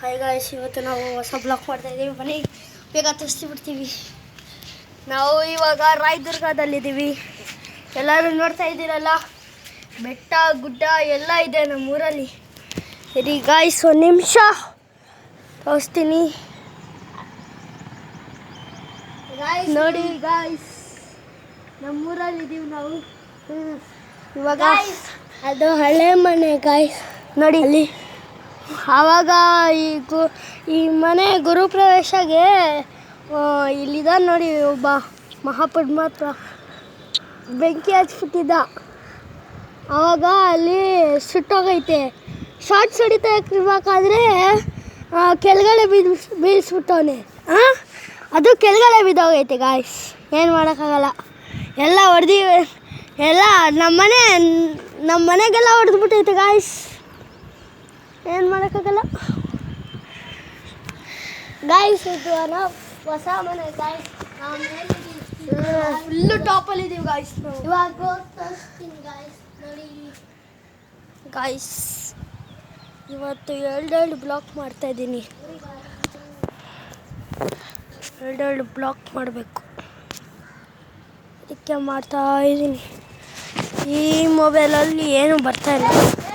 Hi guys, ಇವತ್ತು ನಾವು ಹೊಸ ಬ್ಲಾಗ್ ಮಾಡ್ತಾಯಿದ್ದೀವಿ. ಬನ್ನಿ ಬೇಗ ತೋರಿಸ್ಬಿಡ್ತೀವಿ. ನಾವು ಇವಾಗ ರಾಯದುರ್ಗದಲ್ಲಿದ್ದೀವಿ. ಎಲ್ಲರೂ ನೋಡ್ತಾ ಇದ್ದೀರಲ್ಲ, ಬೆಟ್ಟ ಗುಡ್ಡ ಎಲ್ಲ ಇದೆ ನಮ್ಮೂರಲ್ಲಿ. ಸರಿ ಗಾಯ್ಸ್, ಒಂದು ನಿಮಿಷ ತೋರಿಸ್ತೀನಿ. ನೋಡಿ ಗಾಯ್ಸ್, ನಮ್ಮೂರಲ್ಲಿದ್ದೀವಿ ನಾವು ಇವಾಗ. ಅದು ಹಳೆ ಮನೆ ಗಾಯ್ಸ್, ನೋಡಿ ಅಲ್ಲಿ. ಆವಾಗ ಈ ಮನೆ ಗುರುಪ್ರವೇಶಗೆ ಇಲ್ಲಿದ ನೋಡಿ, ಒಬ್ಬ ಮಹಾಪದ್ಮಾತ್ರ ಬೆಂಕಿ ಹಚ್ಬಿಟ್ಟಿದ್ದ. ಆವಾಗ ಅಲ್ಲಿ ಸುಟ್ಟೋಗೈತೆ. ಶಾರ್ಟ್ಸ್ ಹೊಡಿತಾ ಇರ್ಬೇಕಾದ್ರೆ ಕೆಳಗಡೆ ಬೀಳಿಸ್ಬಿಟ್ಟವನೆ. ಅದು ಕೆಳಗಡೆ ಬಿದ್ದೋಗೈತೆ ಗಾಯ್ಸ್, ಏನು ಮಾಡೋಕ್ಕಾಗಲ್ಲ. ಎಲ್ಲ ಹೊಡೆದಿವೆ, ಎಲ್ಲ ನಮ್ಮ ಮನೆಗೆಲ್ಲ ಹೊಡೆದ್ಬಿಟ್ಟೈತೆ ಗಾಯ್ಸ್, ಏನು ಮಾಡೋಕ್ಕಾಗಲ್ಲ ಗಾಯ್ಸ್. ಇದು ಹೊಸ ಮನೆ ಗಾಯ್ಸ್, ಫುಲ್ಲು ಟಾಪಲ್ಲಿದ್ದೀವಿ ಗಾಯ್ಸ್. ಇವಾಗ ತೋರಿಸ್ತೀನಿ ಗಾಯ್ಸ್, ನೋಡಿ ಗಾಯ್ಸ್. ಇವತ್ತು ಎರಡು ಬ್ಲಾಕ್ ಮಾಡ್ತಾಯಿದ್ದೀನಿ. ಎರಡು ಬ್ಲಾಕ್ ಮಾಡಬೇಕು, ಅದಕ್ಕೆ ಮಾಡ್ತಾಯಿದ್ದೀನಿ. ಈ ಮೊಬೈಲಲ್ಲಿ ಏನೂ ಬರ್ತಾಯಿಲ್ಲ.